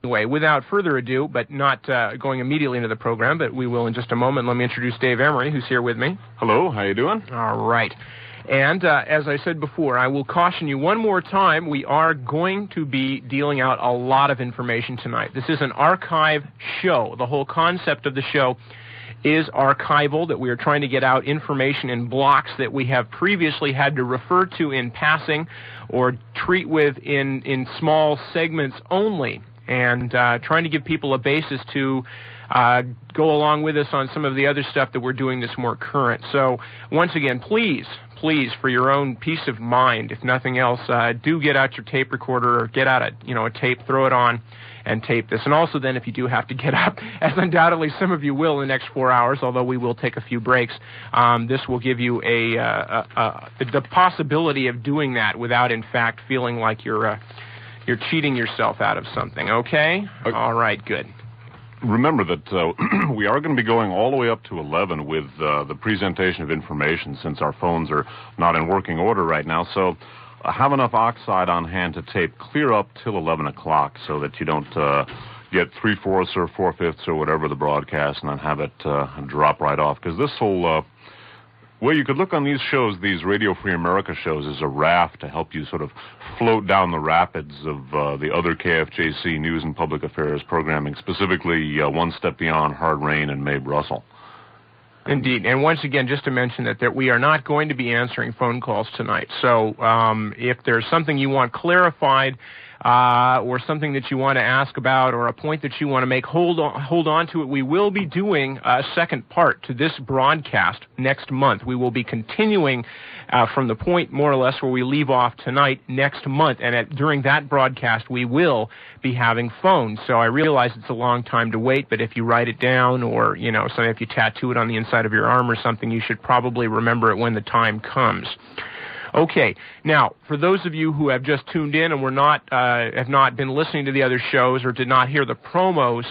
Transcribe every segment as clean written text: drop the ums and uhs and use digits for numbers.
Anyway, without further ado, but not going immediately into the program, but we will in just a moment, let me introduce Dave Emory, who's here with me. Hello, how you doing? All right. And as I said before, I will caution you one more time, we are going to be dealing out a lot of information tonight. This is an archive show. The whole concept of the show is archival, that we are trying to get out information in blocks that we have previously had to refer to in passing or treat with in small segments only, and trying to give people a basis to go along with us on some of the other stuff that we're doing that's more current. So once again, please, for your own peace of mind, if nothing else, do get out your tape recorder or get out a tape, throw it on, and tape this. And also then, if you do have to get up, as undoubtedly some of you will in the next 4 hours, although we will take a few breaks, this will give you the possibility of doing that without, in fact, feeling like you're cheating yourself out of something. Okay? All right, good. Remember that we are going to be going all the way up to 11 with the presentation of information, since our phones are not in working order right now. So have enough oxide on hand to tape clear up till 11 o'clock so that you don't get 3/4 or 4/5 or whatever the broadcast and then have it drop right off. Because this whole way you could look on these shows, these Radio Free America shows, as a raft to help you sort of float down the rapids of the other KFJC news and public affairs programming, specifically One Step Beyond, Hard Rain, and Mae Brussel. Indeed. And once again, just to mention that we are not going to be answering phone calls tonight. So if there's something you want clarified or something that you want to ask about or a point that you want to make, hold on to it. We will be doing a second part to this broadcast next month. We will be continuing from the point more or less where we leave off tonight next month. And during that broadcast, we will be having phones. So I realize it's a long time to wait, but if you write it down or, so if you tattoo it on the inside of your arm or something, you should probably remember it when the time comes. Okay, now, for those of you who have just tuned in and have not been listening to the other shows or did not hear the promos,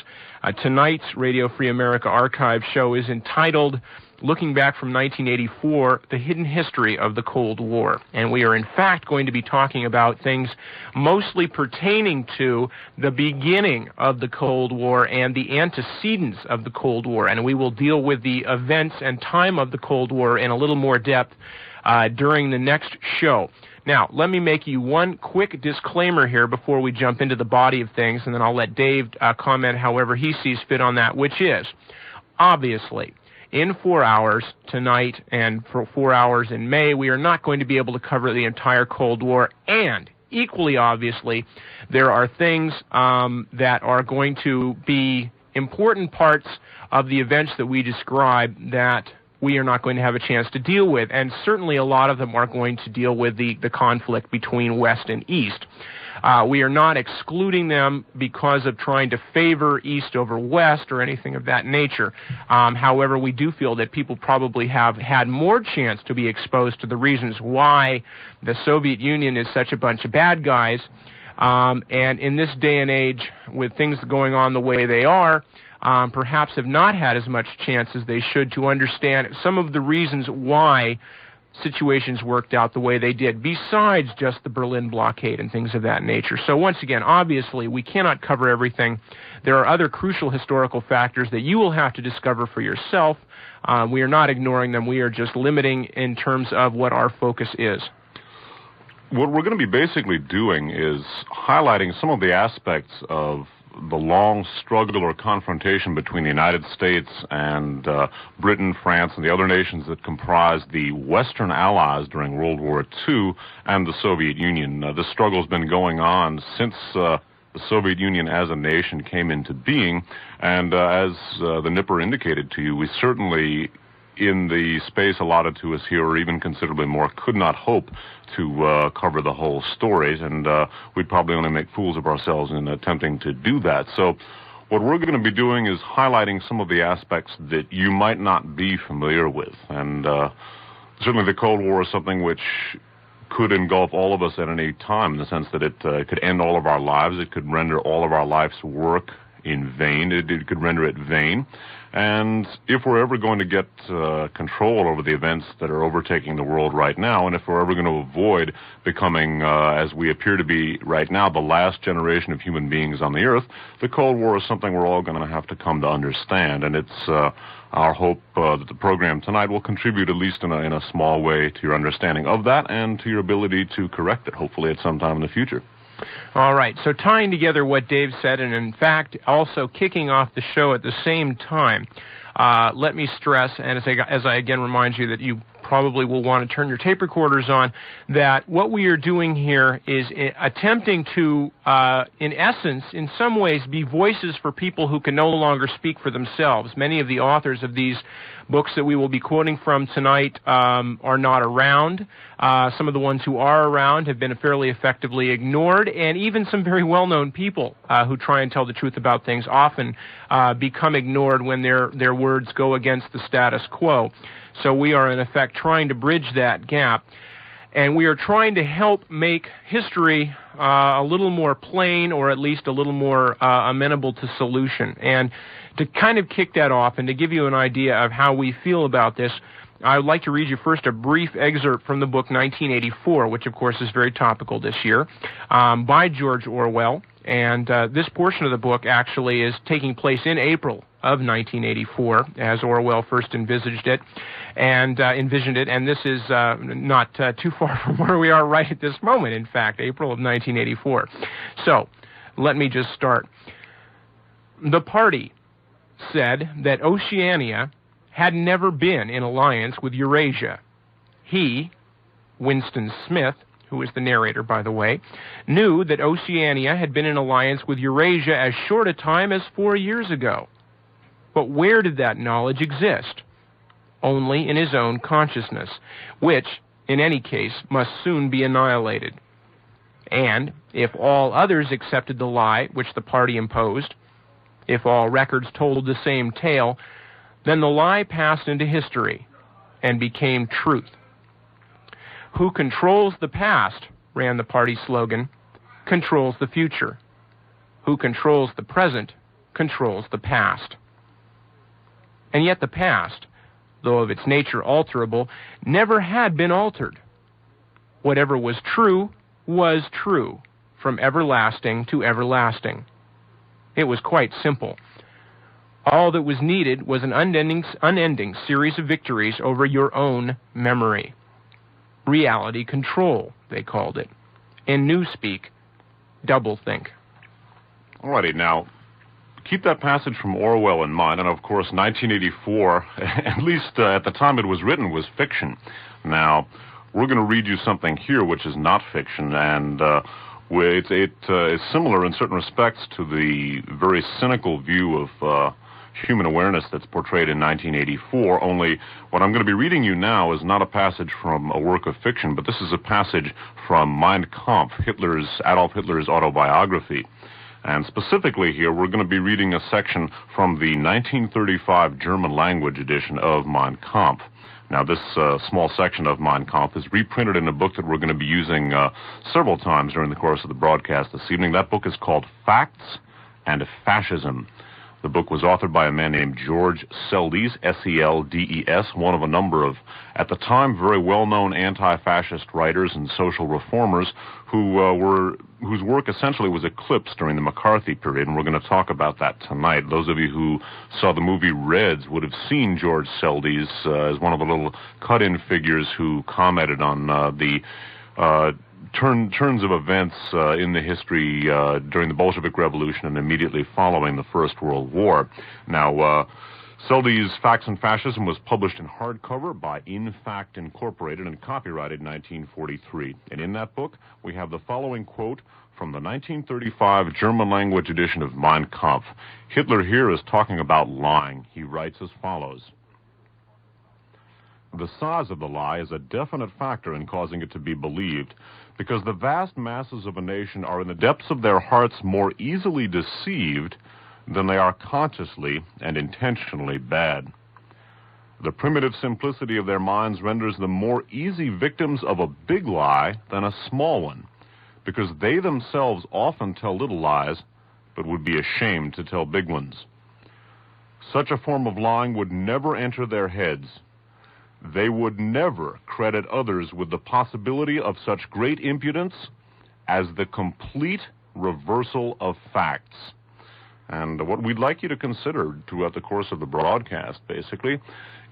tonight's Radio Free America Archive show is entitled Looking Back from 1984, The Hidden History of the Cold War. And we are, in fact, going to be talking about things mostly pertaining to the beginning of the Cold War and the antecedents of the Cold War. And we will deal with the events and time of the Cold War in a little more depth during the next show. Now, let me make you one quick disclaimer here before we jump into the body of things, and then I'll let Dave comment however he sees fit on that, which is, obviously, in 4 hours tonight and for 4 hours in May, we are not going to be able to cover the entire Cold War, and equally obviously, there are things that are going to be important parts of the events that we describe that we are not going to have a chance to deal with, and certainly a lot of them are going to deal with the conflict between West and East. We are not excluding them because of trying to favor East over West or anything of that nature. However, we do feel that people probably have had more chance to be exposed to the reasons why the Soviet Union is such a bunch of bad guys, and in this day and age, with things going on the way they are, perhaps have not had as much chance as they should to understand some of the reasons why situations worked out the way they did, besides just the Berlin blockade and things of that nature. So once again, obviously, we cannot cover everything. There are other crucial historical factors that you will have to discover for yourself. We are not ignoring them. We are just limiting in terms of what our focus is. What we're going to be basically doing is highlighting some of the aspects of the long struggle or confrontation between the United States and Britain, France, and the other nations that comprised the Western Allies during World War II and the Soviet Union. This struggle has been going on since the Soviet Union as a nation came into being, and as the Nipper indicated to you, we certainly, in the space allotted to us here, or even considerably more, could not hope to cover the whole stories, and we'd probably only make fools of ourselves in attempting to do that. So what we're going to be doing is highlighting some of the aspects that you might not be familiar with. And certainly the Cold War is something which could engulf all of us at any time, in the sense that it could end all of our lives. It could render all of our life's work in vain. It could render it vain. And if we're ever going to get control over the events that are overtaking the world right now, and if we're ever going to avoid becoming, as we appear to be right now, the last generation of human beings on the earth, the Cold War is something we're all going to have to come to understand. And it's our hope that the program tonight will contribute, at least in a small way, to your understanding of that and to your ability to correct it, hopefully at some time in the future. All right, so tying together what Dave said, and in fact also kicking off the show at the same time, let me stress, and as I again remind you that you probably will want to turn your tape recorders on, that what we are doing here is attempting to, in essence, in some ways, be voices for people who can no longer speak for themselves. Many of the authors of these books that we will be quoting from tonight are not around. Some of the ones who are around have been fairly effectively ignored, and even some very well-known people who try and tell the truth about things often become ignored when their words go against the status quo. So we are, in effect, trying to bridge that gap, and we are trying to help make history a little more plain, or at least a little more amenable to solution. And to kind of kick that off and to give you an idea of how we feel about this, I would like to read you first a brief excerpt from the book 1984, which of course is very topical this year, by George Orwell. And this portion of the book actually is taking place in April of 1984, as Orwell first envisioned it. And this is not too far from where we are right at this moment, in fact, April of 1984. So, let me just start. The party said that Oceania had never been in alliance with Eurasia. He, Winston Smith, who is the narrator, by the way, knew that Oceania had been in alliance with Eurasia as short a time as 4 years ago. But where did that knowledge exist? Only in his own consciousness, which, in any case, must soon be annihilated. And, if all others accepted the lie which the party imposed, if all records told the same tale, then the lie passed into history and became truth. Who controls the past, ran the party slogan, controls the future. Who controls the present, controls the past. And yet the past, though of its nature alterable, never had been altered. Whatever was true, from everlasting to everlasting. It was quite simple. All that was needed was an unending series of victories over your own memory. Reality control, they called it. In newspeak, doublethink. All righty, now, keep that passage from Orwell in mind, and of course 1984, at least at the time it was written, was fiction. Now, we're going to read you something here which is not fiction, and it is similar in certain respects to the very cynical view of human awareness that's portrayed in 1984, only what I'm going to be reading you now is not a passage from a work of fiction, but this is a passage from Mein Kampf, Adolf Hitler's autobiography. And specifically here, we're going to be reading a section from the 1935 German language edition of Mein Kampf. Now, this small section of Mein Kampf is reprinted in a book that we're going to be using several times during the course of the broadcast this evening. That book is called Facts and Fascism. The book was authored by a man named George Seldes, S-E-L-D-E-S, one of a number of, at the time, very well-known anti-fascist writers and social reformers whose work essentially was eclipsed during the McCarthy period, and we're going to talk about that tonight. Those of you who saw the movie Reds would have seen George Seldes as one of the little cut-in figures who commented on the turns of events in the history during the Bolshevik Revolution and immediately following the First World War. Now, Seldes' Facts and Fascism was published in hardcover by In Fact Incorporated and copyrighted in 1943. And in that book, we have the following quote from the 1935 German language edition of Mein Kampf. Hitler here is talking about lying. He writes as follows. The size of the lie is a definite factor in causing it to be believed, because the vast masses of a nation are in the depths of their hearts more easily deceived than they are consciously and intentionally bad. The primitive simplicity of their minds renders them more easy victims of a big lie than a small one, because they themselves often tell little lies, but would be ashamed to tell big ones. Such a form of lying would never enter their heads. They would never credit others with the possibility of such great impudence as the complete reversal of facts. And what we'd like you to consider throughout the course of the broadcast, basically,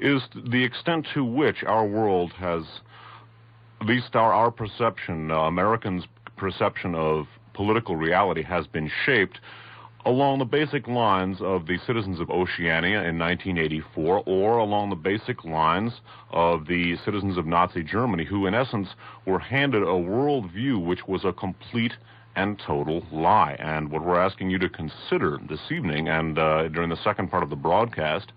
is the extent to which our world has, at least our perception, Americans' perception of political reality has been shaped along the basic lines of the citizens of Oceania in 1984, or along the basic lines of the citizens of Nazi Germany, who in essence were handed a worldview which was a complete and total lie. And what we're asking you to consider this evening and during the second part of the broadcast,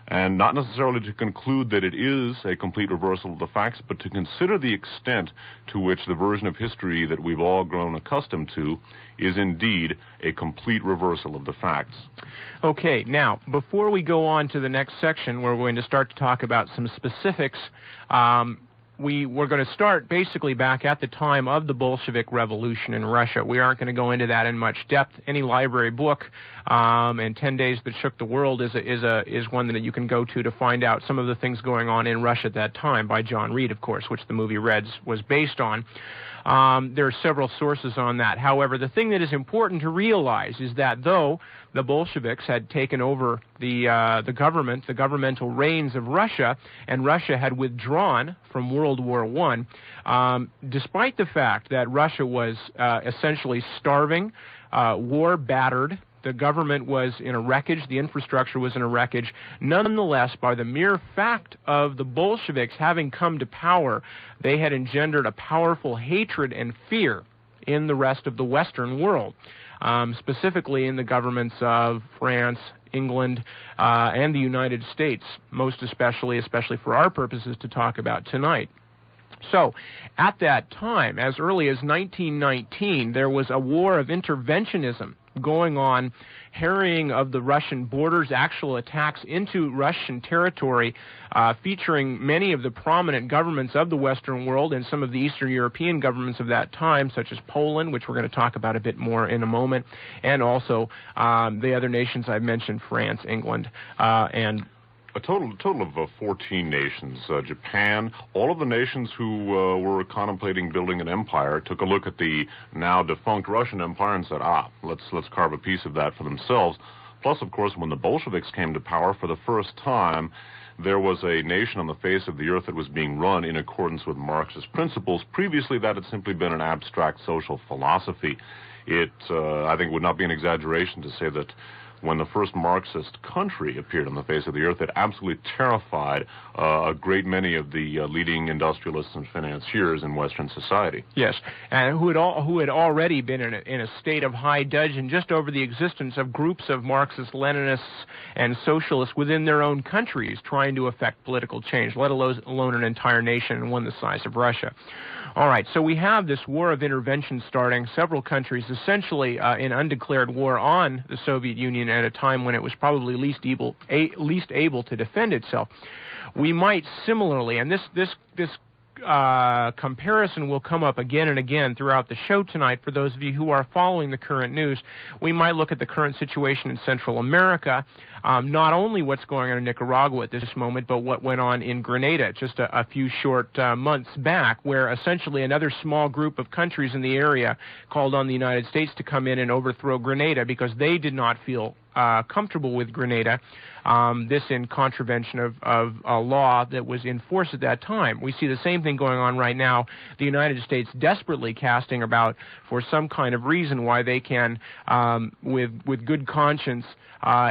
and not necessarily to conclude that it is a complete reversal of the facts, but to consider the extent to which the version of history that we've all grown accustomed to is indeed a complete reversal of the facts. Okay, now, before we go on to the next section, where we're going to start to talk about some specifics, we're going to start basically back at the time of the Bolshevik Revolution in Russia. We aren't going to go into that in much depth. Any library book, and 10 Days That Shook the World is one that you can go to find out some of the things going on in Russia at that time, by John Reed, of course, which the movie Reds was based on. There are several sources on that. However, the thing that is important to realize is that though the Bolsheviks had taken over the government, the governmental reins of Russia, and Russia had withdrawn from World War I, despite the fact that Russia was essentially starving, war-battered, the government was in a wreckage, the infrastructure was in a wreckage. Nonetheless, by the mere fact of the Bolsheviks having come to power, they had engendered a powerful hatred and fear in the rest of the Western world, specifically in the governments of France, England, and the United States, most especially for our purposes to talk about tonight. So, at that time, as early as 1919, there was a war of interventionism going on, harrying of the Russian borders, actual attacks into Russian territory, featuring many of the prominent governments of the Western world and some of the Eastern European governments of that time, such as Poland, which we're going to talk about a bit more in a moment, and also the other nations I've mentioned, France, England, and a total of 14 nations. Japan, all of the nations who were contemplating building an empire took a look at the now defunct Russian Empire and said, let's carve a piece of that for themselves. Plus, of course, when the Bolsheviks came to power for the first time, there was a nation on the face of the earth that was being run in accordance with Marxist principles. Previously, that had simply been an abstract social philosophy. It, I think, would not be an exaggeration to say that when the first Marxist country appeared on the face of the earth, it absolutely terrified a great many of the leading industrialists and financiers in Western society. Yes, and who had already been in a state of high dudgeon just over the existence of groups of Marxist-Leninists and socialists within their own countries trying to effect political change, let alone an entire nation, one the size of Russia. All right, so we have this war of intervention starting, several countries essentially in undeclared war on the Soviet Union at a time when it was probably least able to defend itself. We might similarly, and this comparison will come up again and again throughout the show tonight for those of you who are following the current news. We might look at the current situation in Central America, not only what's going on in Nicaragua at this moment, but what went on in Grenada just a few short months back, where essentially another small group of countries in the area called on the United States to come in and overthrow Grenada because they did not feel comfortable with Grenada, this in contravention of a law that was in force at that time. We see the same thing going on right now, the United States desperately casting about for some kind of reason why they can, with good conscience,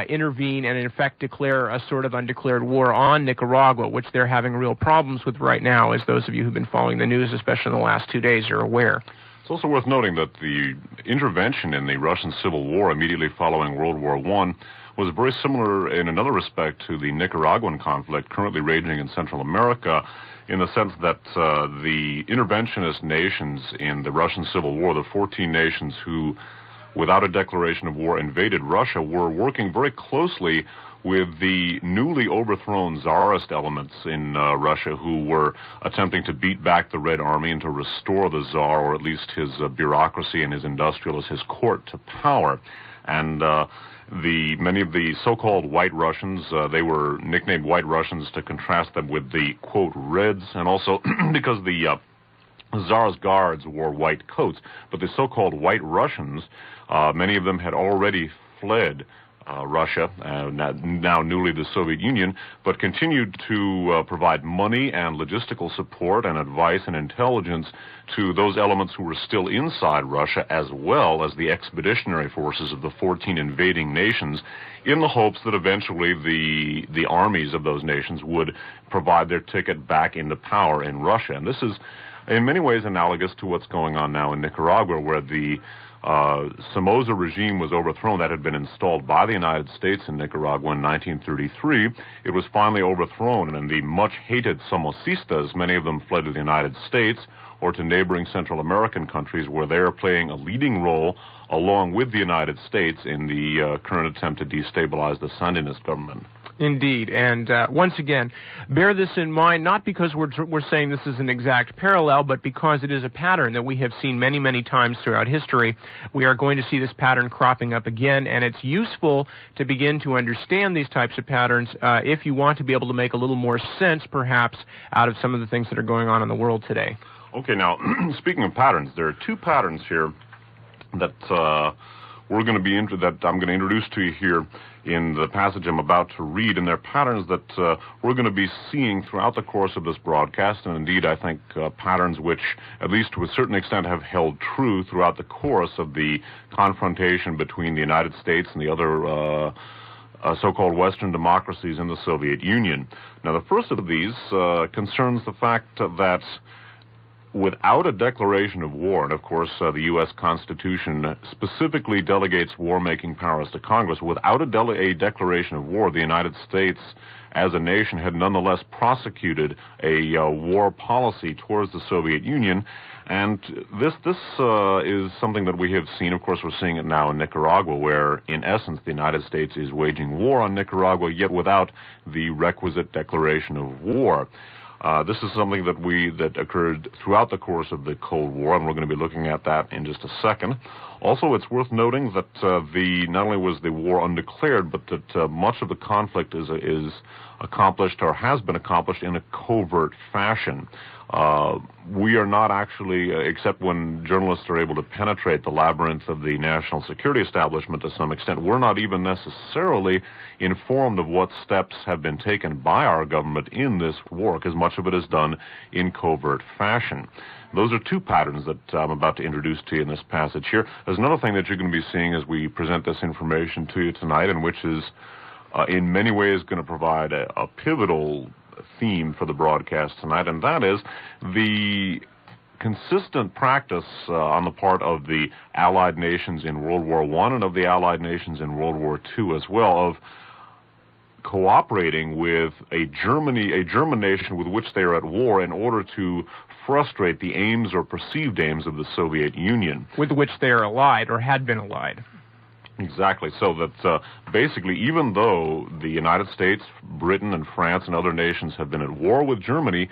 intervene and in effect declare a sort of undeclared war on Nicaragua, which they're having real problems with right now, as those of you who've been following the news, especially in the last 2 days, are aware. It's also worth noting that the intervention in the Russian Civil War immediately following World War I was very similar in another respect to the Nicaraguan conflict currently raging in Central America, in the sense that the interventionist nations in the Russian Civil War, the 14 nations who, without a declaration of war, invaded Russia, were working very closely with the newly overthrown Tsarist elements in Russia, who were attempting to beat back the Red Army and to restore the Tsar, or at least his bureaucracy and his industrialists, his court, to power. And many of the so-called White Russians, they were nicknamed White Russians to contrast them with the, quote, Reds, and also because the Tsar's guards wore white coats. But the so-called White Russians, many of them had already fled Russia, now newly the Soviet Union, but continued to provide money and logistical support and advice and intelligence to those elements who were still inside Russia, as well as the expeditionary forces of the 14 invading nations, in the hopes that eventually the armies of those nations would provide their ticket back into power in Russia. And this is in many ways analogous to what's going on now in Nicaragua, where the Somoza regime was overthrown. That had been installed by the United States in Nicaragua in 1933. It was finally overthrown, and the much-hated Somocistas, many of them fled to the United States or to neighboring Central American countries, where they are playing a leading role along with the United States in the current attempt to destabilize the Sandinist government. Indeed, and once again, bear this in mind, not because we're saying this is an exact parallel, but because it is a pattern that we have seen many, many times throughout history. We are going to see this pattern cropping up again, and it's useful to begin to understand these types of patterns if you want to be able to make a little more sense, perhaps, out of some of the things that are going on in the world today. Okay, now, speaking of patterns, there are two patterns here that I'm going to introduce to you here in the passage I'm about to read, and they're patterns that we're going to be seeing throughout the course of this broadcast, and indeed I think patterns which, at least to a certain extent, have held true throughout the course of the confrontation between the United States and the other so-called Western democracies in the Soviet Union. Now, the first of these concerns the fact that without a declaration of war, and of course the U.S. Constitution specifically delegates war-making powers to Congress, without a declaration of war, the United States as a nation had nonetheless prosecuted a war policy towards the Soviet Union. And this is something that we have seen. Of course, we're seeing it now in Nicaragua, where, in essence, the United States is waging war on Nicaragua, yet without the requisite declaration of war. This is something that occurred throughout the course of the Cold War, and we're going to be looking at that in just a second. Also, it's worth noting that not only was the war undeclared, but that much of the conflict is accomplished or has been accomplished in a covert fashion. We are not actually, except when journalists are able to penetrate the labyrinth of the national security establishment to some extent, we're not even necessarily informed of what steps have been taken by our government in this war, because much of it is done in covert fashion. Those are two patterns that I'm about to introduce to you in this passage here. There's another thing that you're going to be seeing as we present this information to you tonight, and which is in many ways going to provide a pivotal theme for the broadcast tonight, and that is the consistent practice on the part of the Allied nations in World War I and of the Allied nations in World War II as well, of cooperating with a German nation with which they are at war in order to frustrate the aims or perceived aims of the Soviet Union. With which they are allied or had been allied. Exactly. So that basically, even though the United States, Britain, and France and other nations have been at war with Germany,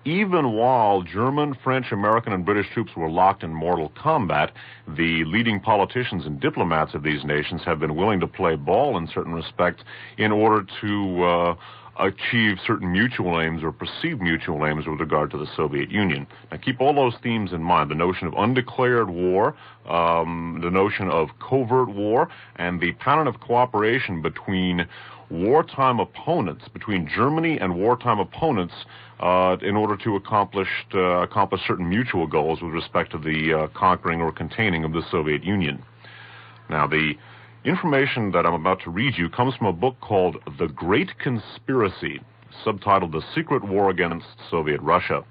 even while German, French, American, and British troops were locked in mortal combat, the leading politicians and diplomats of these nations have been willing to play ball in certain respects in order to achieve certain mutual aims or perceived mutual aims with regard to the Soviet Union. Now, keep all those themes in mind: the notion of undeclared war, the notion of covert war, and the pattern of cooperation between wartime opponents, between Germany and wartime opponents, in order to accomplish certain mutual goals with respect to the conquering or containing of the Soviet Union. Now, the information that I'm about to read you comes from a book called The Great Conspiracy, subtitled The Secret War Against Soviet Russia.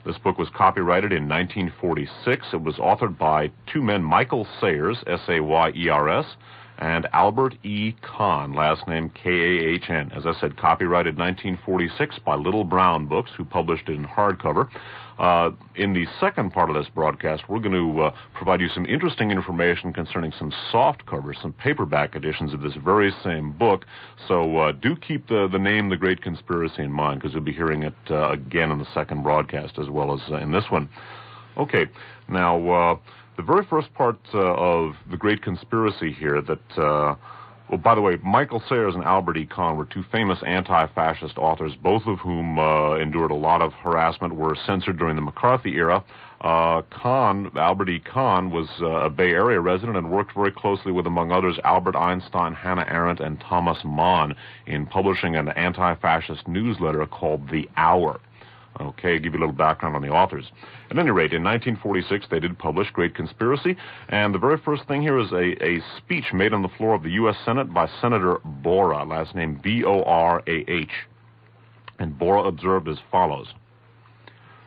This book was copyrighted in 1946. It was authored by two men, Michael Sayers, S-A-Y-E-R-S, and Albert E. Kahn, last name K-A-H-N. As I said, copyrighted 1946 by Little Brown Books, who published it in hardcover. In the second part of this broadcast, we're going to provide you some interesting information concerning some soft covers, some paperback editions of this very same book. So do keep the name The Great Conspiracy in mind, because you'll be hearing it again in the second broadcast as well as in this one. Okay, now The very first part of the Great Conspiracy here that... Well, by the way, Michael Sayers and Albert E. Kahn were two famous anti-fascist authors, both of whom endured a lot of harassment, were censored during the McCarthy era. Albert E. Kahn was a Bay Area resident and worked very closely with, among others, Albert Einstein, Hannah Arendt, and Thomas Mann in publishing an anti-fascist newsletter called The Hour. Okay, give you a little background on the authors. At any rate, in 1946, they did publish Great Conspiracy, and the very first thing here is a speech made on the floor of the U.S. Senate by Senator Borah, last name B-O-R-A-H. And Borah observed as follows.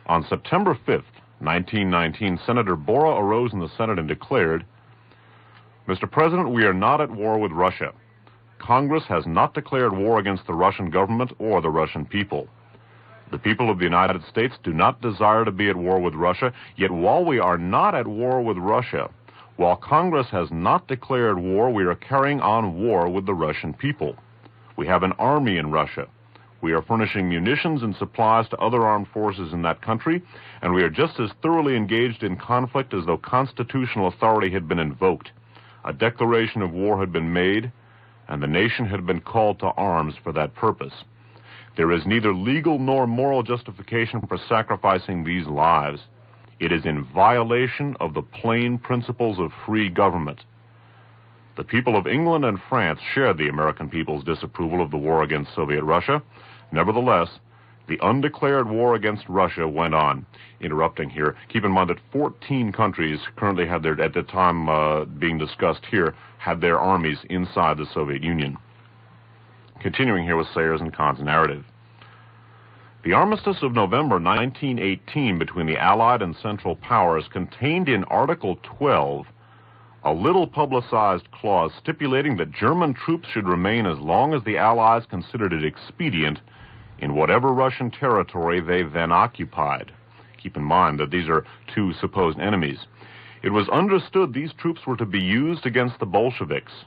On September 5th, 1919, Senator Borah arose in the Senate and declared, "Mr. President, we are not at war with Russia. Congress has not declared war against the Russian government or the Russian people. The people of the United States do not desire to be at war with Russia, yet while we are not at war with Russia, while Congress has not declared war, we are carrying on war with the Russian people. We have an army in Russia. We are furnishing munitions and supplies to other armed forces in that country, and we are just as thoroughly engaged in conflict as though constitutional authority had been invoked. A declaration of war had been made, and the nation had been called to arms for that purpose. There is neither legal nor moral justification for sacrificing these lives. It is in violation of the plain principles of free government. The people of England and France shared the American people's disapproval of the war against Soviet Russia. Nevertheless, the undeclared war against Russia went on." Interrupting here, keep in mind that 14 countries currently had their, at the time being discussed here, had their armies inside the Soviet Union. Continuing here with Sayers and Kahn's narrative. The armistice of November 1918 between the Allied and Central Powers contained in Article 12 a little publicized clause stipulating that German troops should remain as long as the Allies considered it expedient in whatever Russian territory they then occupied. Keep in mind that these are two supposed enemies. It was understood these troops were to be used against the Bolsheviks.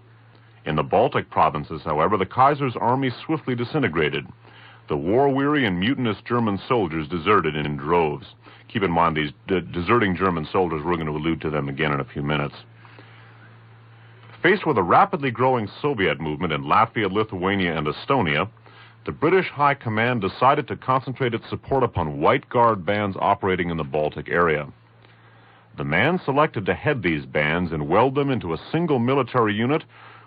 In the Baltic provinces, however, the Kaiser's army swiftly disintegrated. The war-weary and mutinous German soldiers deserted in droves. Keep in mind these deserting German soldiers, we're going to allude to them again in a few minutes. Faced with a rapidly growing Soviet movement in Latvia, Lithuania, and Estonia, the British High Command decided to concentrate its support upon White Guard bands operating in the Baltic area. The man selected to head these bands and weld them into a single military unit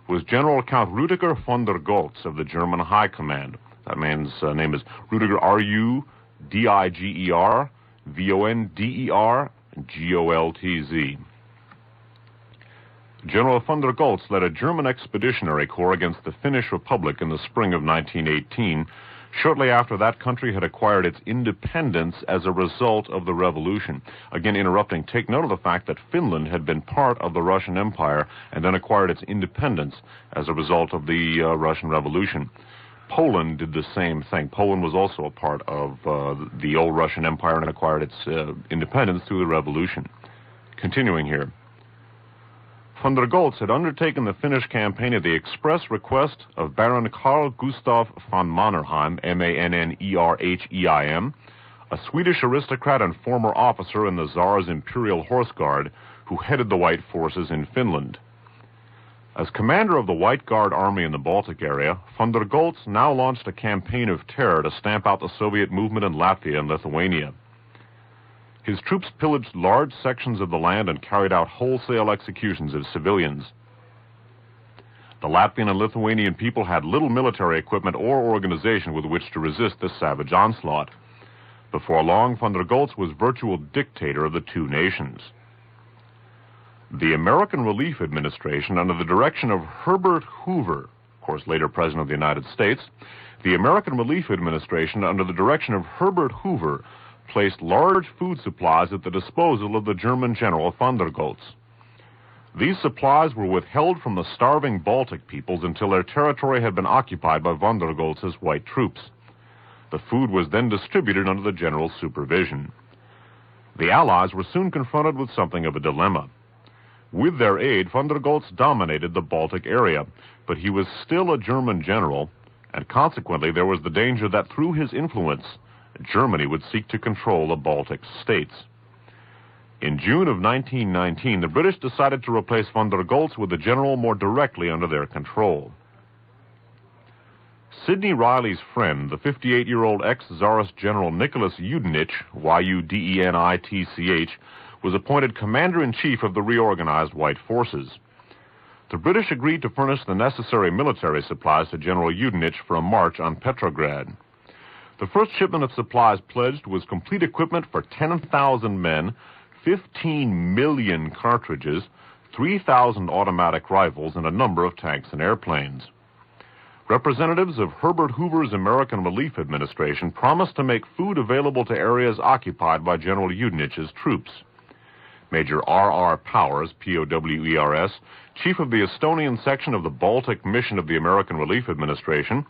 was General Count Rüdiger von der Goltz of the German High Command. That man's name is Rüdiger, R-U-D-I-G-E-R, V-O-N-D-E-R, G-O-L-T-Z. General von der Goltz led a German expeditionary corps against the Finnish Republic in the spring of 1918, shortly after that country had acquired its independence as a result of the revolution. Again, interrupting, take note of the fact that Finland had been part of the Russian Empire and then acquired its independence as a result of the Russian Revolution. Poland did the same thing. Poland was also a part of the old Russian Empire and acquired its independence through the revolution. Continuing here. Von der Goltz had undertaken the Finnish campaign at the express request of Baron Carl Gustav von Mannerheim, M-A-N-N-E-R-H-E-I-M, a Swedish aristocrat and former officer in the Tsar's Imperial Horse Guard who headed the White forces in Finland. As commander of the White Guard army in the Baltic area, von der Goltz now launched a campaign of terror to stamp out the Soviet movement in Latvia and Lithuania. His troops pillaged large sections of the land and carried out wholesale executions of civilians. The Latvian and Lithuanian people had little military equipment or organization with which to resist this savage onslaught. Before long, von der Goltz was virtual dictator of the two nations. The American Relief Administration, under the direction of Herbert Hoover, of course later President of the United States, the American Relief Administration, under the direction of Herbert Hoover, placed large food supplies at the disposal of the German General von der Goltz. These supplies were withheld from the starving Baltic peoples until their territory had been occupied by von der Goltz's white troops. The food was then distributed under the general's supervision. The Allies were soon confronted with something of a dilemma. With their aid, von der Goltz dominated the Baltic area, but he was still a German general, and consequently there was the danger that through his influence, Germany would seek to control the Baltic states. In June of 1919, the British decided to replace von der Goltz with a general more directly under their control. Sidney Riley's friend, the 58-year-old ex-Tsarist General Nicholas Yudenich, Yudenitch, was appointed commander-in-chief of the reorganized White Forces. The British agreed to furnish the necessary military supplies to General Yudenich for a march on Petrograd. The first shipment of supplies pledged was complete equipment for 10,000 men, 15 million cartridges, 3,000 automatic rifles, and a number of tanks and airplanes. Representatives of Herbert Hoover's American Relief Administration promised to make food available to areas occupied by General Yudenich's troops. Major R.R. Powers, P-O-W-E-R-S, chief of the Estonian section of the Baltic Mission of the American Relief Administration,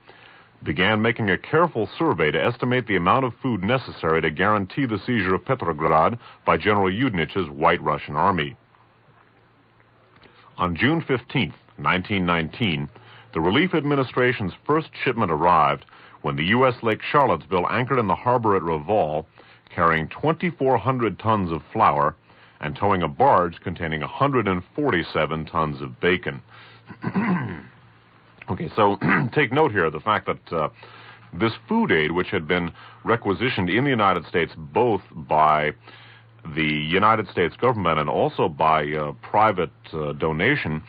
began making a careful survey to estimate the amount of food necessary to guarantee the seizure of Petrograd by General Yudenich's White Russian Army. On June 15, 1919, the Relief Administration's first shipment arrived when the U.S. Lake Charlottesville anchored in the harbor at Reval, carrying 2,400 tons of flour and towing a barge containing 147 tons of bacon. Okay, so take note here of the fact that this food aid, which had been requisitioned in the United States both by the United States government and also by private donation,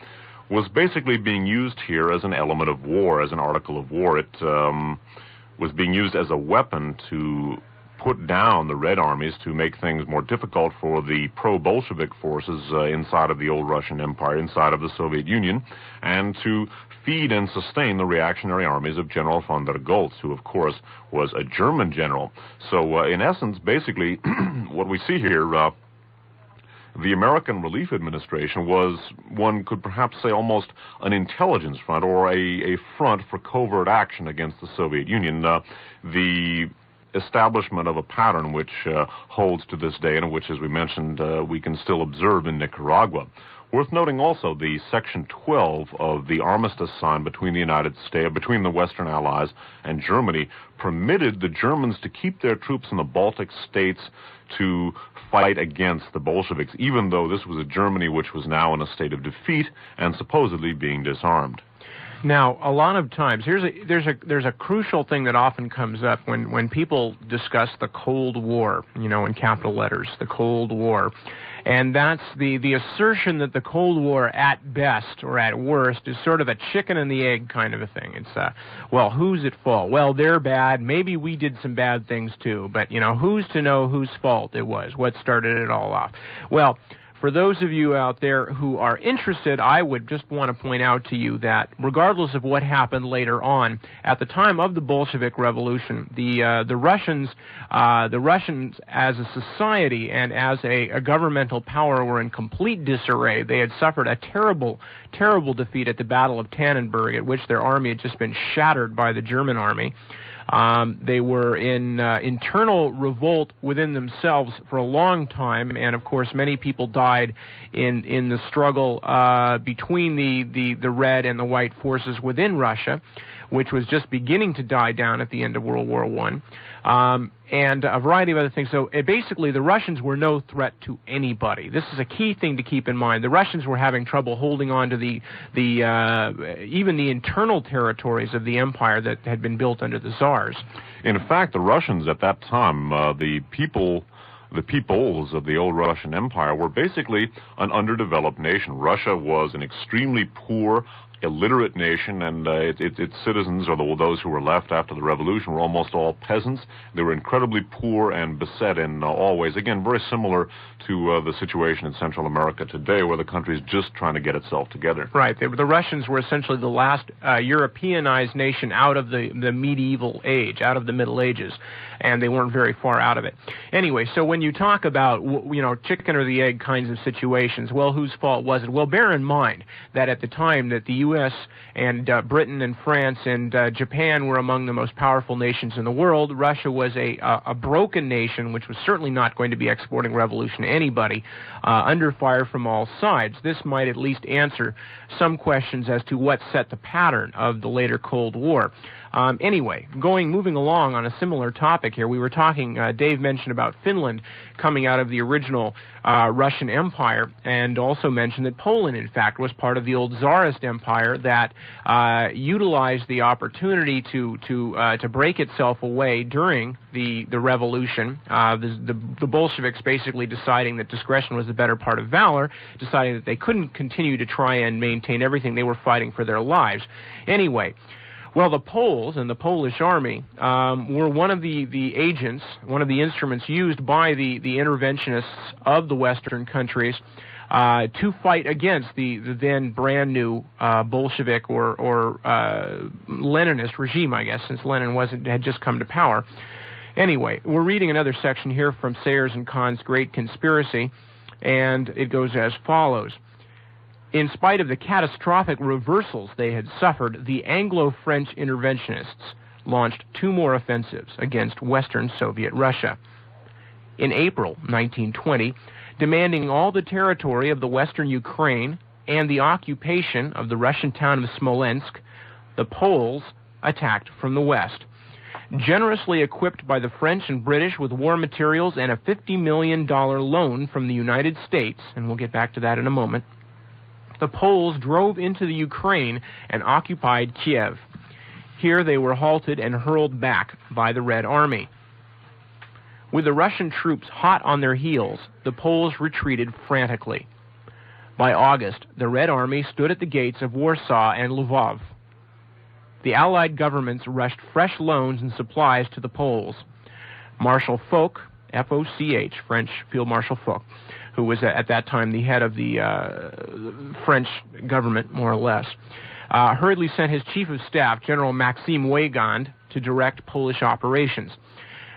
was basically being used here as an element of war, as an article of war. It was being used as a weapon to put down the Red armies, to make things more difficult for the pro-Bolshevik forces inside of the old Russian Empire, inside of the Soviet Union, and to feed and sustain the reactionary armies of General von der Goltz, who, of course, was a German general. So, in essence, basically, what we see here, the American Relief Administration was, one could perhaps say, almost an intelligence front, or a front for covert action against the Soviet Union. The establishment of a pattern which holds to this day, and which, as we mentioned, we can still observe in Nicaragua. Worth noting also the Section 12 of the armistice signed between the Western Allies and Germany permitted the Germans to keep their troops in the Baltic states to fight against the Bolsheviks, even though this was a Germany which was now in a state of defeat and supposedly being disarmed. Now, a lot of times, there's a crucial thing that often comes up when people discuss the Cold War, you know, in capital letters, the Cold War. And that's the assertion that the Cold War, at best or at worst, is sort of a chicken and the egg kind of a thing. It's, well, who's at fault? Well, they're bad. Maybe we did some bad things too. But, you know, who's to know whose fault it was? What started it all off? Well, for those of you out there who are interested, I would just want to point out to you that regardless of what happened later on, at the time of the Bolshevik Revolution, the Russians as a society and as a governmental power were in complete disarray. They had suffered a terrible, terrible defeat at the Battle of Tannenberg, at which their army had just been shattered by the German army. They were in internal revolt within themselves for a long time, and of course many people died in the struggle between the Red and the White forces within Russia, which was just beginning to die down at the end of World War I, and a variety of other things. So basically the Russians were no threat to anybody. This is a key thing to keep in mind. The Russians were having trouble holding on to even the internal territories of the empire that had been built under the Tsars. In fact, the Russians at that time, the peoples of the old Russian Empire were basically an underdeveloped nation. Russia was an extremely poor, illiterate nation, and its citizens, or those who were left after the revolution, were almost all peasants. They were incredibly poor and beset in all ways. Again, very similar to the situation in Central America today, where the country is just trying to get itself together. Right. The Russians were essentially the last Europeanized nation out of the medieval age, out of the Middle Ages, and they weren't very far out of it. Anyway, so when you talk about, you know, chicken or the egg kinds of situations, well, whose fault was it? Well, bear in mind that at the time that the U.S. and Britain and France and Japan were among the most powerful nations in the world. Russia was a broken nation, which was certainly not going to be exporting revolution to anybody, under fire from all sides. This might at least answer some questions as to what set the pattern of the later Cold War. Anyway, moving along on a similar topic here, we were talking, Dave mentioned about Finland coming out of the original Russian Empire, and also mentioned that Poland, in fact, was part of the old Tsarist Empire that utilized the opportunity to break itself away during the revolution. The Bolsheviks basically deciding that discretion was the better part of valor, deciding that they couldn't continue to try and maintain everything. They were fighting for their lives. Anyway, well, the Poles and the Polish army were one of the agents, one of the instruments used by the interventionists of the Western countries to fight against the then brand new Bolshevik or Leninist regime, I guess, since Lenin had just come to power. Anyway, we're reading another section here from Sayers and Kahn's Great Conspiracy, and it goes as follows. In spite of the catastrophic reversals they had suffered, the Anglo-French interventionists launched 2 more offensives against Western Soviet Russia. In April 1920, demanding all the territory of the Western Ukraine and the occupation of the Russian town of Smolensk, the Poles attacked from the west. Generously equipped by the French and British with war materials and a $50 million loan from the United States, and we'll get back to that in a moment, the Poles drove into the Ukraine and occupied Kiev. Here they were halted and hurled back by the Red Army. With the Russian troops hot on their heels, the Poles retreated frantically. By August, the Red Army stood at the gates of Warsaw and Lvov. The Allied governments rushed fresh loans and supplies to the Poles. Marshal Foch, F-O-C-H, French Field Marshal Foch, who was at that time the head of the French government, more or less, hurriedly sent his chief of staff, General Maxime Weygand, to direct Polish operations.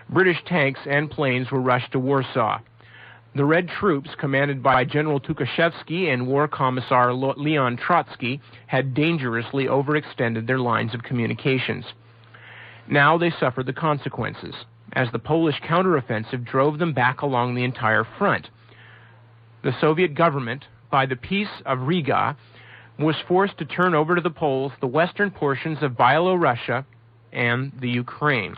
British tanks and planes were rushed to Warsaw. The Red troops, commanded by General Tukhachevsky and War Commissar Leon Trotsky, had dangerously overextended their lines of communications. Now they suffered the consequences, as the Polish counteroffensive drove them back along the entire front. The Soviet government, by the Peace of Riga, was forced to turn over to the Poles the western portions of Byelorussia and the Ukraine.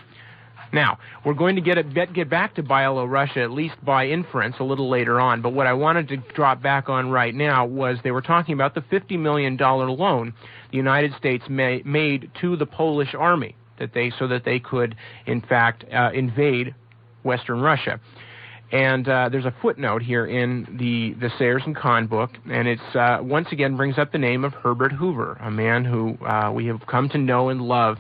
Now, we're going to get back to Byelorussia, at least by inference, a little later on, but what I wanted to drop back on right now was they were talking about the $50 million loan the United States made to the Polish army, so that they could, in fact, invade Western Russia. And there's a footnote here in the Sayers and Kahn book, and it's once again brings up the name of Herbert Hoover, a man who we have come to know and love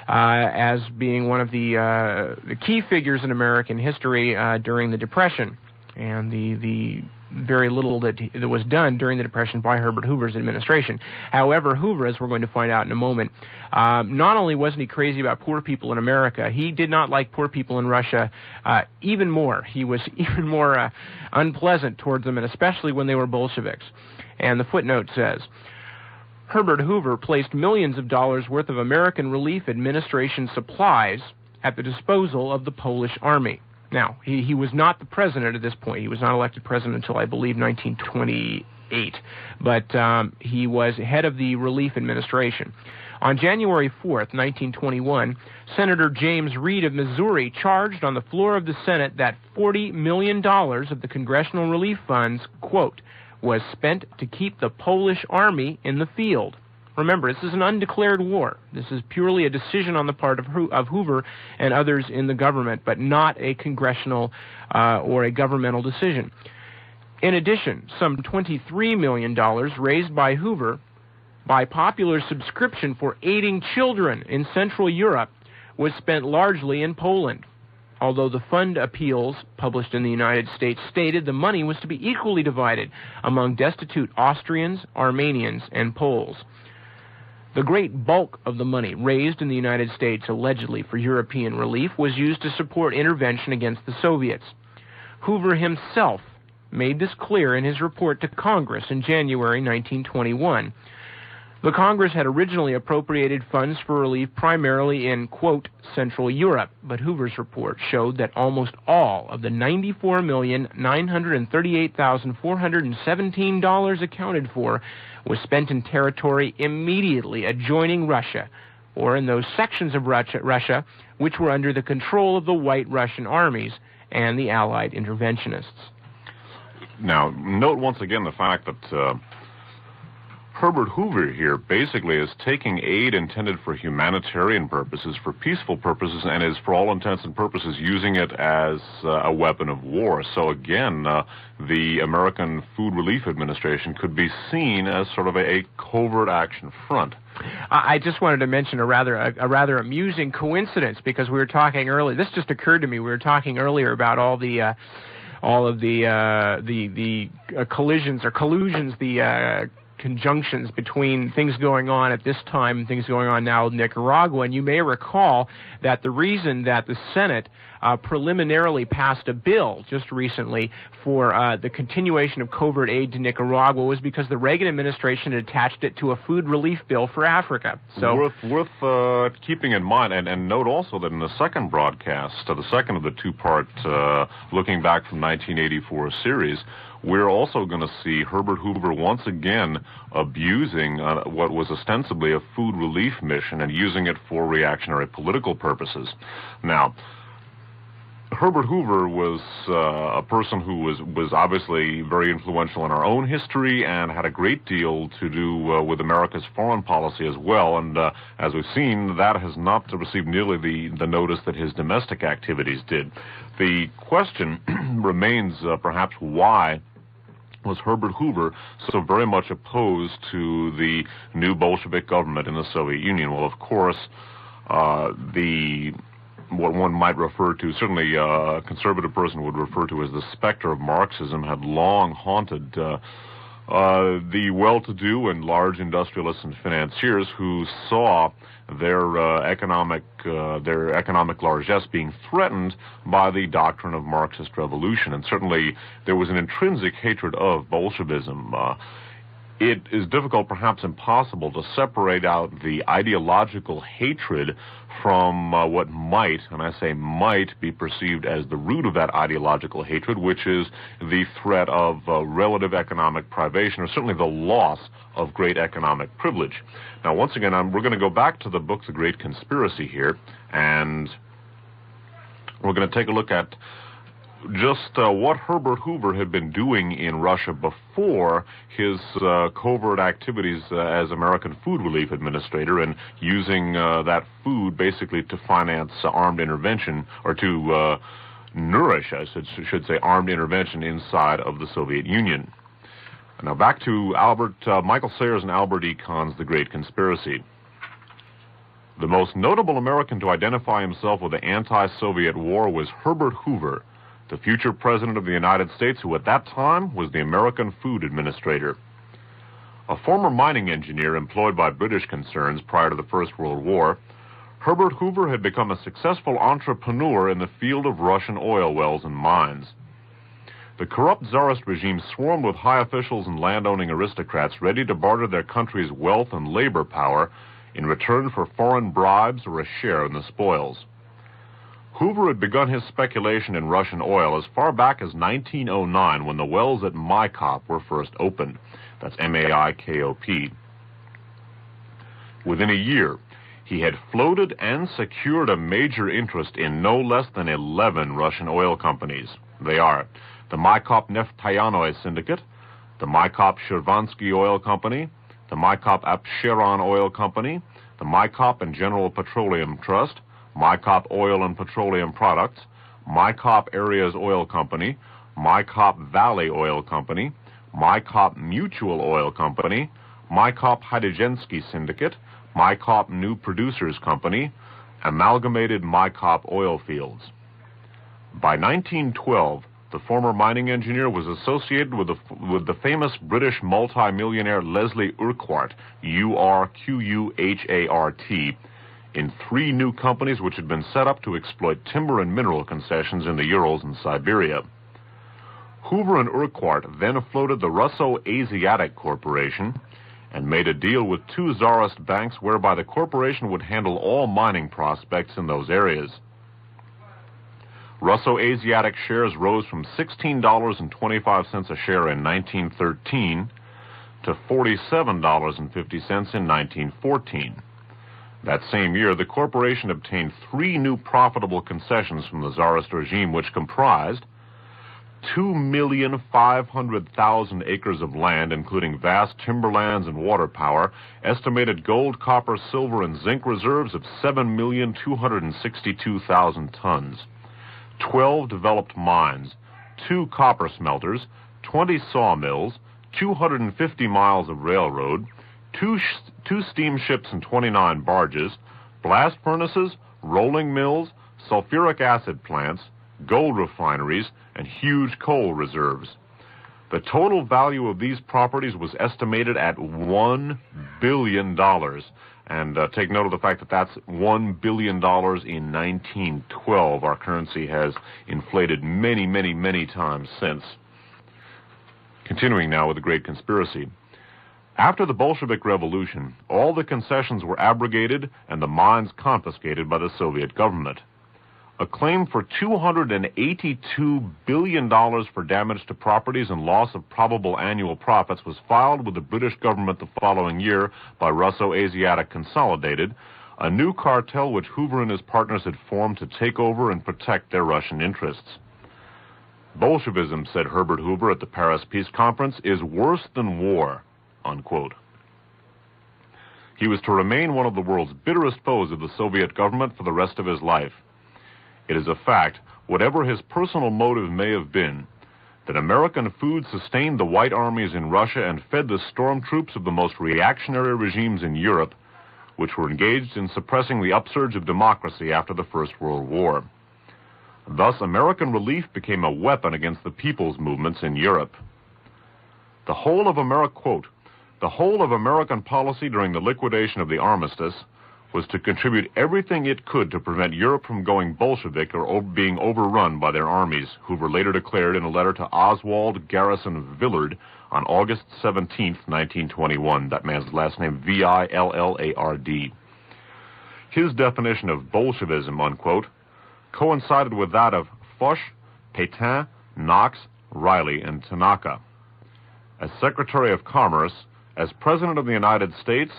as being one of the key figures in American history during the Depression, and the very little that was done during the Depression by Herbert Hoover's administration. However, Hoover, as we're going to find out in a moment, not only wasn't he crazy about poor people in America, he did not like poor people in Russia even more. He was even more unpleasant towards them, and especially when they were Bolsheviks. And the footnote says, Herbert Hoover placed millions of dollars worth of American Relief Administration supplies at the disposal of the Polish army. Now, he was not the president at this point. He was not elected president until, I believe, 1928. But he was head of the Relief Administration. On January 4th, 1921, Senator James Reed of Missouri charged on the floor of the Senate that $40 million of the congressional relief funds, quote, was spent to keep the Polish army in the field. Remember, this is an undeclared war. This is purely a decision on the part of Hoover and others in the government, but not a congressional or a governmental decision. In addition, some $23 million raised by Hoover by popular subscription for aiding children in Central Europe was spent largely in Poland, although the fund appeals published in the United States stated the money was to be equally divided among destitute Austrians, Armenians, and Poles. The great bulk of the money raised in the United States allegedly for European relief was used to support intervention against the Soviets. Hoover himself made this clear in his report to Congress in January 1921. The Congress had originally appropriated funds for relief primarily in, quote, Central Europe, but Hoover's report showed that almost all of the $94,938,417 accounted for was spent in territory immediately adjoining Russia, or in those sections of Russia which were under the control of the White Russian armies and the Allied interventionists. Now, note once again the fact that Herbert Hoover here basically is taking aid intended for humanitarian purposes, for peaceful purposes, and is, for all intents and purposes, using it as a weapon of war. So again, the American Food Relief Administration could be seen as sort of a covert action front. I just wanted to mention a rather amusing coincidence, because we were talking earlier. This just occurred to me. We were talking earlier about all of the collisions or collusions, conjunctions between things going on at this time and things going on now in Nicaragua. And you may recall that the reason that the Senate preliminarily passed a bill just recently for the continuation of covert aid to Nicaragua was because the Reagan administration had attached it to a food relief bill for Africa. So worth keeping in mind, and note also that in the second broadcast, the second of the two-part looking back from 1984 series, we're also going to see Herbert Hoover once again abusing what was ostensibly a food relief mission and using it for reactionary political purposes. Now, Herbert Hoover was a person who was obviously very influential in our own history and had a great deal to do with America's foreign policy as well. And as we've seen, that has not received nearly the notice that his domestic activities did. The question remains perhaps why was Herbert Hoover so very much opposed to the new Bolshevik government in the Soviet Union? Well, of course, what one might refer to, certainly a conservative person would refer to as the specter of Marxism, had long haunted the well-to-do and large industrialists and financiers who saw their economic largesse being threatened by the doctrine of Marxist revolution. And certainly there was an intrinsic hatred of Bolshevism. It is difficult, perhaps impossible, to separate out the ideological hatred from what might, and I say might, be perceived as the root of that ideological hatred, which is the threat of relative economic privation, or certainly the loss of great economic privilege. Now, once again, we're going to go back to the book, The Great Conspiracy here, and we're going to take a look at just what Herbert Hoover had been doing in Russia before his covert activities as American Food Relief Administrator, and using that food basically to finance armed intervention, or to nourish, I should say, armed intervention inside of the Soviet Union. Now back to Michael Sayers and Albert E. Kahn's The Great Conspiracy. The most notable American to identify himself with the anti-Soviet war was Herbert Hoover, the future President of the United States, who at that time was the American Food Administrator. A former mining engineer employed by British concerns prior to the First World War, Herbert Hoover had become a successful entrepreneur in the field of Russian oil wells and mines. The corrupt Tsarist regime swarmed with high officials and landowning aristocrats ready to barter their country's wealth and labor power in return for foreign bribes or a share in the spoils. Hoover had begun his speculation in Russian oil as far back as 1909, when the wells at Maikop were first opened. That's M-A-I-K-O-P. Within a year, he had floated and secured a major interest in no less than 11 Russian oil companies. They are the Maikop Neftayannoy Syndicate, the Maikop Shirvansky Oil Company, the Maikop Apsheron Oil Company, the Maikop and General Petroleum Trust, Maikop Oil and Petroleum Products, Maikop Areas Oil Company, Maikop Valley Oil Company, Maikop Mutual Oil Company, Maikop Hydygensky Syndicate, Maikop New Producers Company, Amalgamated Maikop Oil Fields. By 1912, the former mining engineer was associated with the famous British multimillionaire Leslie Urquhart, U-R-Q-U-H-A-R-T, in 3 new companies which had been set up to exploit timber and mineral concessions in the Urals and Siberia. Hoover and Urquhart then floated the Russo-Asiatic Corporation, and made a deal with two Tsarist banks whereby the corporation would handle all mining prospects in those areas. Russo-Asiatic shares rose from $16.25 a share in 1913 to $47.50 in 1914. That same year, the corporation obtained 3 new profitable concessions from the Tsarist regime, which comprised 2,500,000 acres of land, including vast timberlands and water power, estimated gold, copper, silver, and zinc reserves of 7,262,000 tons, 12 developed mines, 2 copper smelters, 20 sawmills, 250 miles of railroad, two steamships and 29 barges, blast furnaces, rolling mills, sulfuric acid plants, gold refineries, and huge coal reserves. The total value of these properties was estimated at $1 billion. And take note of the fact that that's $1 billion in 1912. Our currency has inflated many, many, many times since. Continuing now with the Great Conspiracy. After the Bolshevik Revolution, all the concessions were abrogated and the mines confiscated by the Soviet government. A claim for $282 billion for damage to properties and loss of probable annual profits was filed with the British government the following year by Russo-Asiatic Consolidated, a new cartel which Hoover and his partners had formed to take over and protect their Russian interests. Bolshevism, said Herbert Hoover at the Paris Peace Conference, is worse than war, unquote. He was to remain one of the world's bitterest foes of the Soviet government for the rest of his life. It is a fact, whatever his personal motive may have been, that American food sustained the white armies in Russia and fed the stormtroops of the most reactionary regimes in Europe, which were engaged in suppressing the upsurge of democracy after the First World War. Thus, American relief became a weapon against the people's movements in Europe. The whole of American policy during the liquidation of the armistice was to contribute everything it could to prevent Europe from going Bolshevik or being overrun by their armies, Hoover later declared in a letter to Oswald Garrison Villard on August 17, 1921. That man's last name, Villard. His definition of Bolshevism, unquote, coincided with that of Foch, Pétain, Knox, Riley, and Tanaka. As Secretary of Commerce, as President of the United States,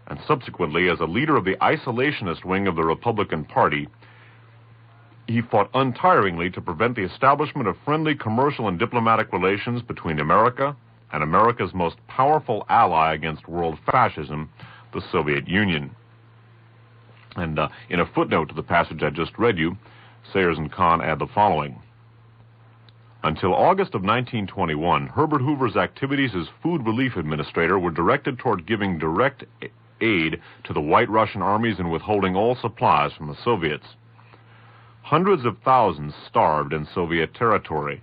and subsequently as a leader of the isolationist wing of the Republican Party, he fought untiringly to prevent the establishment of friendly commercial and diplomatic relations between America and America's most powerful ally against world fascism, the Soviet Union. And in a footnote to the passage I just read you, Sayers and Kahn add the following. Until August of 1921, Herbert Hoover's activities as Food Relief Administrator were directed toward giving direct aid to the White Russian armies and withholding all supplies from the Soviets. Hundreds of thousands starved in Soviet territory.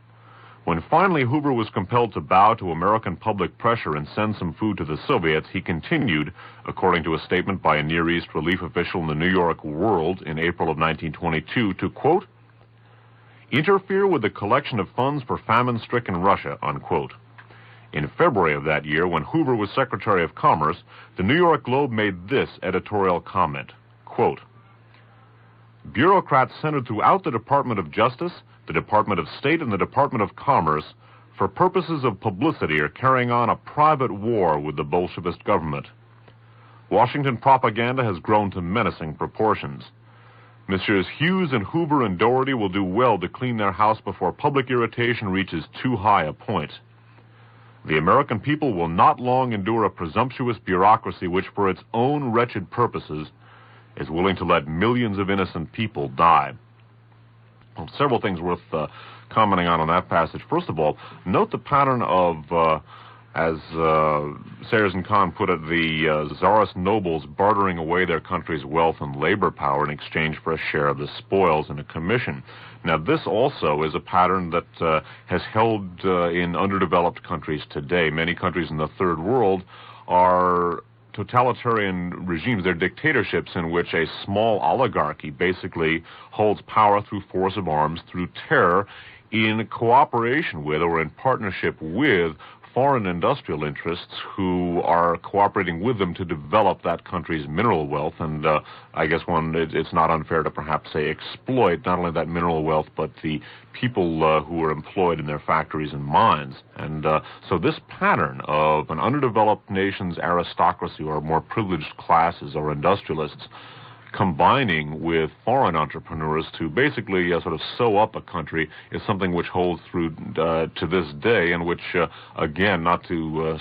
When finally Hoover was compelled to bow to American public pressure and send some food to the Soviets, he continued, according to a statement by a Near East relief official in the New York World in April of 1922, to, quote, interfere with the collection of funds for famine-stricken Russia, unquote. In February of that year, when Hoover was Secretary of Commerce, the New York Globe made this editorial comment, quote, bureaucrats centered throughout the Department of Justice, the Department of State, and the Department of Commerce, for purposes of publicity, are carrying on a private war with the Bolshevist government. Washington propaganda has grown to menacing proportions. Messrs. Hughes and Hoover and Doherty will do well to clean their house before public irritation reaches too high a point. The American people will not long endure a presumptuous bureaucracy which, for its own wretched purposes, is willing to let millions of innocent people die. Well, several things worth commenting on that passage. First of all, note the pattern of, as Sayers and Kahn put it, the Tsarist nobles bartering away their country's wealth and labor power in exchange for a share of the spoils and a commission. Now, this also is a pattern that has held in underdeveloped countries today. Many countries in the Third World are totalitarian regimes. They're dictatorships in which a small oligarchy basically holds power through force of arms, through terror, in cooperation with or in partnership with foreign industrial interests who are cooperating with them to develop that country's mineral wealth, and I guess it's not unfair to perhaps say exploit not only that mineral wealth but the people who are employed in their factories and mines. And so this pattern of an underdeveloped nation's aristocracy or more privileged classes or industrialists combining with foreign entrepreneurs to basically sort of sew up a country is something which holds through to this day, and which, again, not to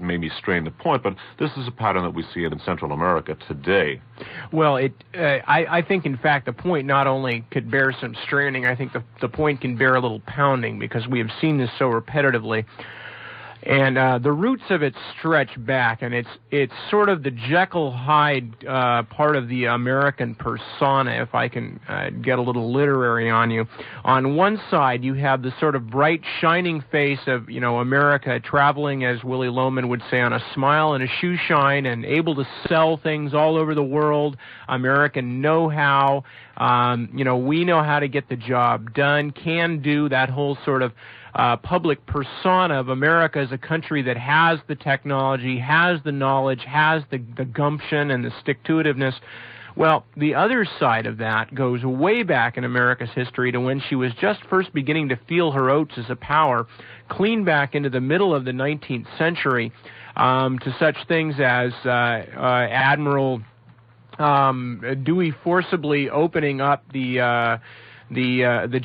maybe strain the point, but this is a pattern that we see in Central America today. Well, I think, in fact, the point not only could bear some straining, I think the point can bear a little pounding, because we have seen this so repetitively. And the roots of it stretch back, and it's sort of the Jekyll-Hyde part of the American persona, if I can get a little literary on you. On one side, you have the sort of bright, shining face of, America traveling, as Willie Loman would say, on a smile and a shoe shine, and able to sell things all over the world. American know-how. We know how to get the job done, can do, that whole sort of public persona of America as a country that has the technology, has the knowledge, has the gumption and the stick-to-itiveness. Well, the other side of that goes way back in America's history to when she was just first beginning to feel her oats as a power, clean back into the middle of the 19th century, to such things as Admiral Dewey forcibly opening up the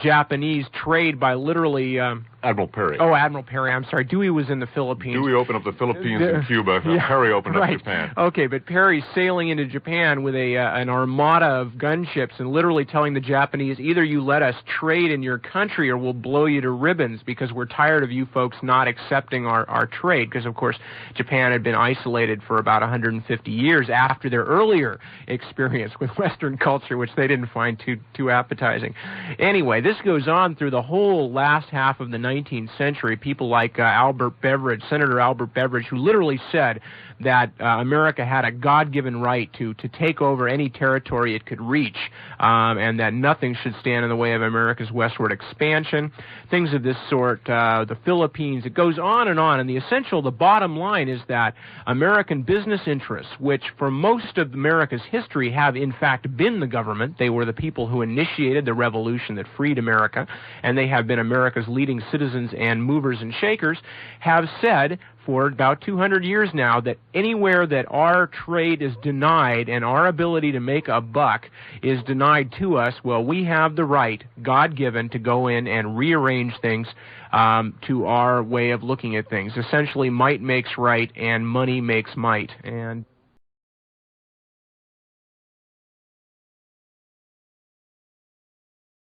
Japanese trade by literally Admiral Perry. Oh, Admiral Perry. I'm sorry. Dewey was in the Philippines. Dewey opened up the Philippines and Cuba. Yeah, Perry opened up Japan. Okay, but Perry's sailing into Japan with an armada of gunships and literally telling the Japanese, either you let us trade in your country or we'll blow you to ribbons, because we're tired of you folks not accepting our trade. Because, of course, Japan had been isolated for about 150 years after their earlier experience with Western culture, which they didn't find too appetizing. Anyway, this goes on through the whole last half of the 19th century. People like Senator Albert Beveridge, who literally said that America had a God-given right to take over any territory it could reach, and that nothing should stand in the way of America's westward expansion. Things of this sort, the Philippines, it goes on, and the bottom line is that American business interests, which for most of America's history have in fact been the government, they were the people who initiated the revolution that freed America, and they have been America's leading citizens and movers and shakers, have said for about 200 years now that anywhere that our trade is denied and our ability to make a buck is denied to us, well, we have the right, God-given, to go in and rearrange things to our way of looking at things. Essentially, might makes right and money makes might. And